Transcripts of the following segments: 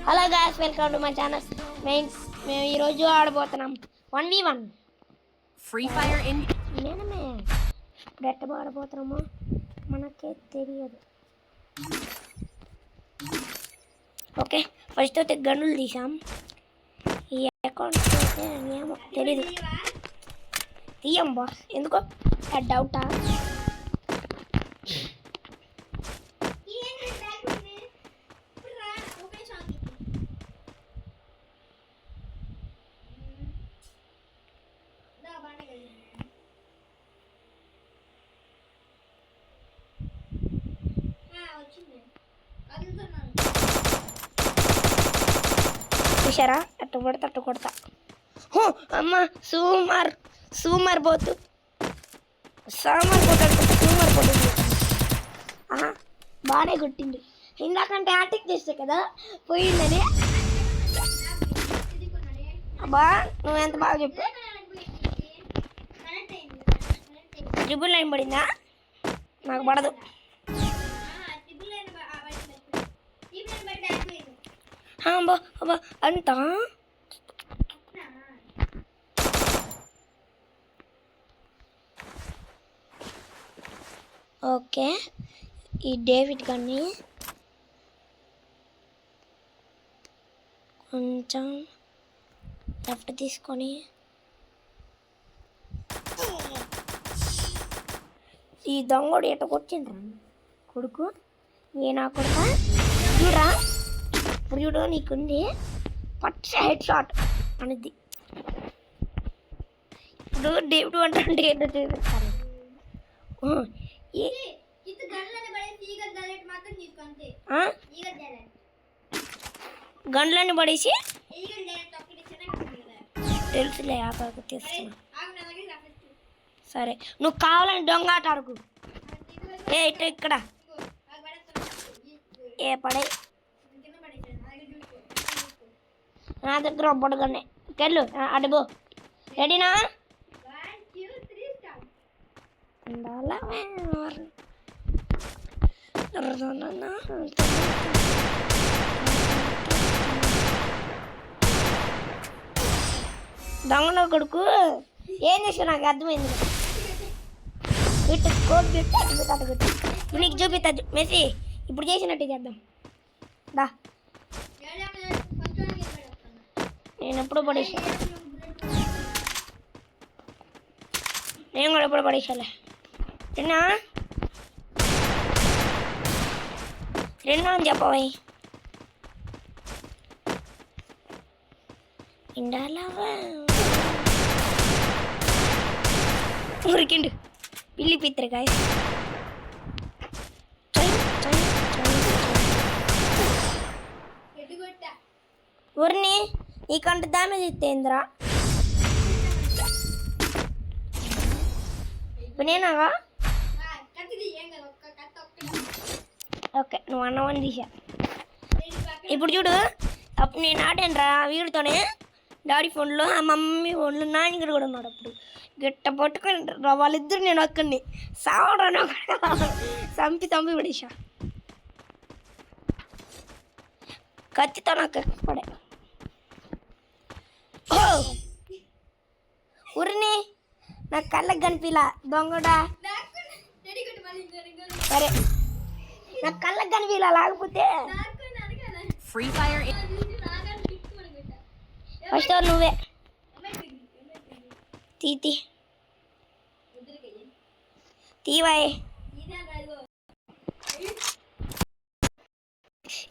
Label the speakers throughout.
Speaker 1: Hello guys, welcome to my channel. మేము ఈరోజు ఆడబోతున్నాం 1v1
Speaker 2: free fire in.
Speaker 1: నేనమే ఇప్పుడు ఎట్ట ఆడబోతున్నామో మనకే తెలియదు. ఓకే, ఫస్ట్ అయితే గన్నులు తీసాం. ఈ అకౌంట్ అయితే ఏమో తెలీదు, తీయం బాస్. ఎందుకో డౌటా? చూసారా, అట్టు కొడతా అట్టు కొడతా. అమ్మ సూమర్ పోతు సామర్ పోతాడు. సూమర్ పోతుంది. బాగానే కొట్టింది. ఇందాకంటే ఆటిక్ చేస్తే కదా పోయిందని. అబ్బా నువ్వు ఎంత బాగా చెప్పు. ట్రిపుల్ లైన్ పడిందా? నాకు పడదు. అబ్బా అంతా ఓకే. ఈ డేవిడ్ గారిని కొంచెం లెఫ్ట్ తీసుకొని ఈ దొంగడు ఎట్టకొచ్చిండ్రా కొడుకు. ఏ నా కొడుక చూడరా, ఇప్పుడు చూడు నీకుంది పచ్చ హెడ్ షాట్ అనేది. ఇప్పుడు డేవిడ్ అంటే ఏంటో చూపిస్తారు. గండ్లని పడేసి తెలుసులే, ఆపకు తీస్తున్నా. సరే, నువ్వు కావాలని దొంగ ఆట ఆడుకు. ఏ ఇట్ట ఇక్కడ ఏ పడే నా దగ్గర పొడగనే కెళ్ళు అడుగు. రెడీనా? దొంగన కొడుకు ఏం చేసావు నాకు అర్థమైంది. ఇటు కోట్ పెట్టి అటు పెట్టి అటు పెట్టి ఇప్పుడు నీకు చూపిస్తా మెస్సి. ఇప్పుడు చేసినట్టు చేద్దాం దా. నేను ఎప్పుడు పడేసా, నేను కూడా ఎప్పుడు పడేసాలే. రెండా అని చెప్పవా? ఇండాలవా ఉరికిండు పిల్లి పిత్ర కాయ. ఊరిని నీకంటే డ్యామేజ్ ఇస్తేంద్రా. ఇప్పుడు నేనాగా ఓకే, నువ్వు అన్నవని తీసా. ఇప్పుడు చూడు, అప్పుడు నేను ఆడానురా వీడితోనే. డాడీ ఫోన్లో, ఆ మమ్మీ ఫోన్లో, నాన్నగారు కూడా ఉన్నాడు. అప్పుడు గిట్ట పట్టుకొని వాళ్ళిద్దరు నేను ఒక్కడిని సావడాను చంపి పడేసా. కత్తితో నాకు పడే ఊరిని నాకు కళ్ళకి కనిపిలా దొంగడా. సరే, నాకు కళ్ళకి కనిపిలా, లేకపోతే
Speaker 2: ఫ్రీ ఫైర్
Speaker 1: ఫస్ట్ నువ్వే తీవాయ్.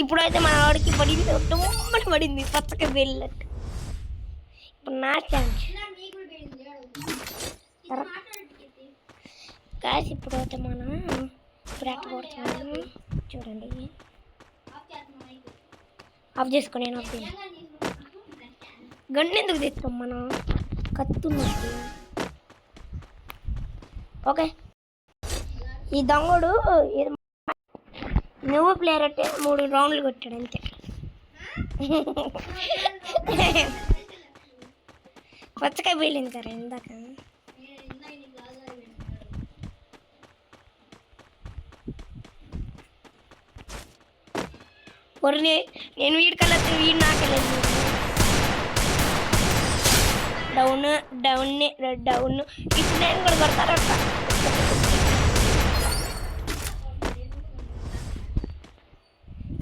Speaker 1: ఇప్పుడైతే మన వాడికి పడింది, టుమ్మని పడింది పచ్చక వెళ్ళినట్టు. ఇప్పుడు నా ఛాన్స్ కాసి. ఇప్పుడైతే మనం ఇప్పుడు ఎట్ట కొడుతున్నాము చూడండి. ఆఫ్ చేసుకొని నేను ఆఫ్ చేయాలి. గన్ను ఎందుకు తెస్తాం మనం, కత్తున్నట్టు. ఓకే, ఈ దొంగడు నువ్వు ప్లేయర్ అంటే 3 రౌండ్లు కొట్టాడు అంతే. పచ్చకాయ పేలింది కదా ఇందాక. పొరిని నేను వీడికల్లా వీడి నాకెళ్ళలేదు డౌన్ డౌన్ డౌన్ ఇప్పుడు నేను కూడా కొడతారట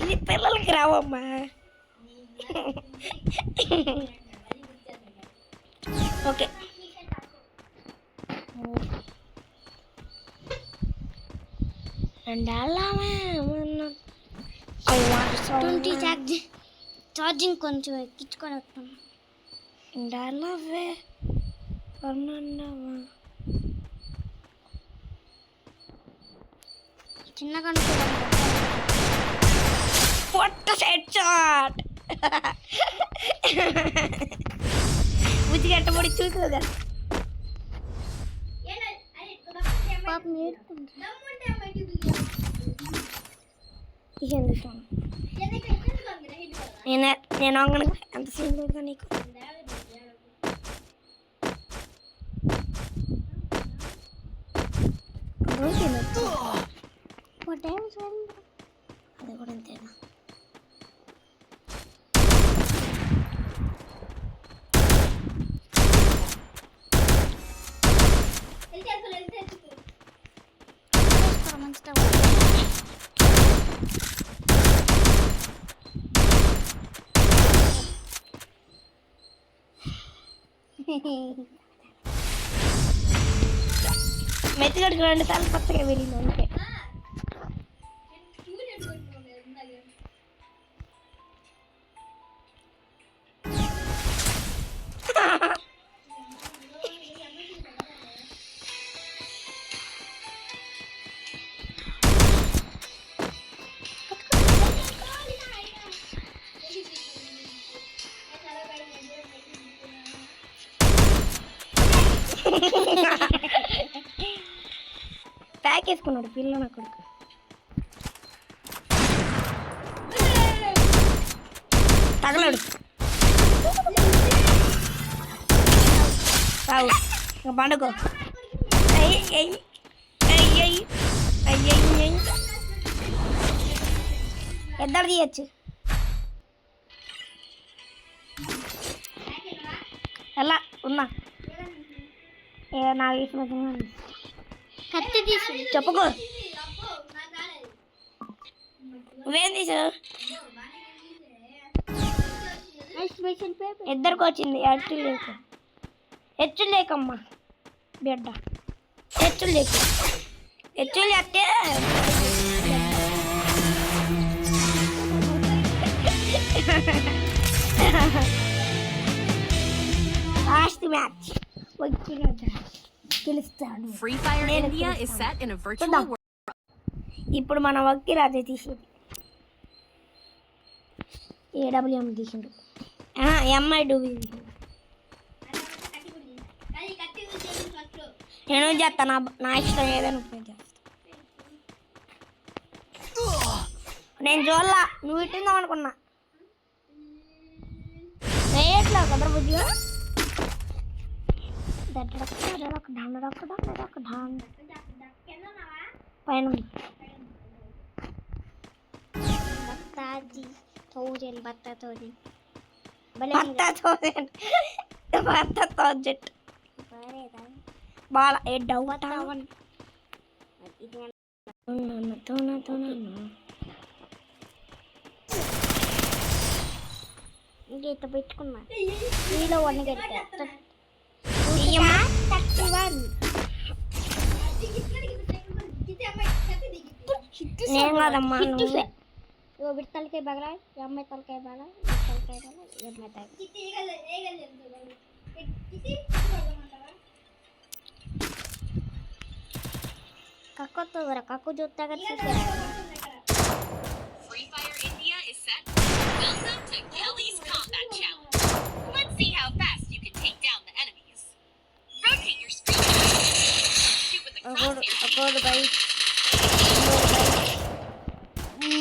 Speaker 1: ఇది పిల్లలకి రావమ్మా ఓకే
Speaker 3: ఛార్జింగ్ కొంచెం ఎక్కించుకొని వస్తాం
Speaker 1: ఉండాలవే
Speaker 3: చిన్నగా
Speaker 1: పొట్ట సెట్ షాట్ బుద్ధి కట్టబడి చూసుకోగా
Speaker 3: పాపం
Speaker 1: నేను అంగన ఎంత సీన్ లేదా నీకు అది కూడా అంతేనా మెత్తగడికి 2 సార్లు పచ్చగా వెళ్ళింది అంతే ప్యాక్ వేసుకున్నాడు పిల్ల నా కొడుకు తగలడు రావు పండుగ ఎద్దరు తీయచ్చు ఎలా ఉన్నా నాకు ఇష్టం
Speaker 3: కత్తి తీసు
Speaker 1: చెప్పుకో నువ్వేం తీసు ఇద్దరికి వచ్చింది హెచ్చులు లేకమ్మా బిడ్డ హెచ్చులు లేకు హెచ్చులు చేస్తే లాస్ట్ మ్యాచ్ గెలుస్తాడు
Speaker 2: Free Fire India is set in a virtual world.
Speaker 1: ఇప్పుడు మన వక్కి రాజే తీసేది ఏడబ్ల్యూఎం తీసిండు ఎంఐ డూబీ నేను చేస్తాను నా ఇష్టం ఏదైనా ఉపయోగం చేస్తాను నేను చూడలా నువ్వు ఇట్టిందాం అనుకున్నా వేయట్లా కదరా బుద్ధిగా పైన బాల ఏ డౌట్
Speaker 3: గీత పెట్టుకున్నా నీలో వన్ గెట్టా
Speaker 1: నేను కాదమ్మా
Speaker 3: తలకాయ బాగా అమ్మాయి తలకాయ బాగా తలకాయ బాగా అమ్మాయి కక్కతో కక్కు చూస్తా
Speaker 2: Free Fire India is set. Welcome to Kelly's Combat Challenge. Let's see how fast you can take down the enemies. Rotate your screen. Shoot with the crosshair.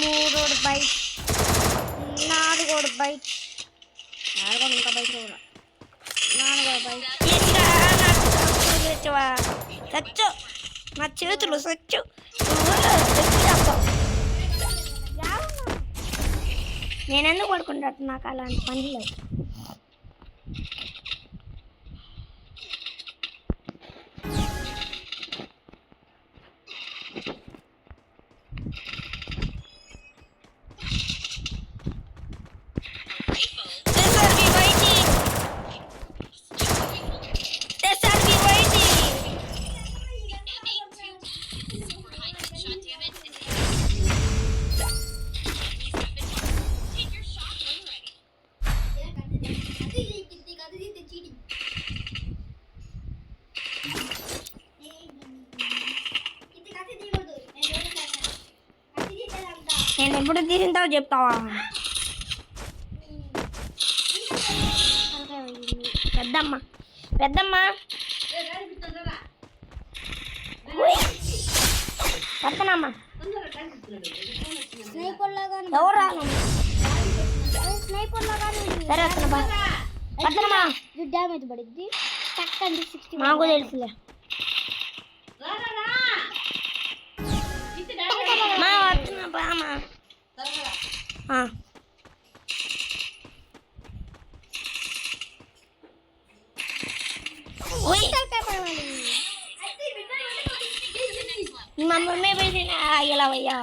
Speaker 3: మూడోడు బైక్ నాలుగోడు బైక్ నాలుగోడు ఇంకా బైక్ కూడా నాలుగోడు బైక్
Speaker 1: సచ్చు నా చేతులు సచ్చు నేను ఎందుకు పడుకుంటాను? నాకు అలాంటి పని లేవు.
Speaker 2: Super high headshot damage and enemies have been targeted. Take your shot when ready.
Speaker 1: నేను ఎప్పుడు తీసింటావు చెప్తావా? పెద్దమ్మ పెద్దమ్మ పక్కనమ్మ
Speaker 3: స్నైపర్ లాగా
Speaker 1: ఎవరు రాను?
Speaker 3: స్నైపర్ లాగా
Speaker 1: సరే వస్తున్నా బా. పక్కనమ్మా
Speaker 3: డ్యామేజ్ పడిద్ది టక్ 60
Speaker 1: మాకు తెలుసులే. మా వస్తున్నా బామా. మా మమ్మీ పోయి ఇలా అయ్యా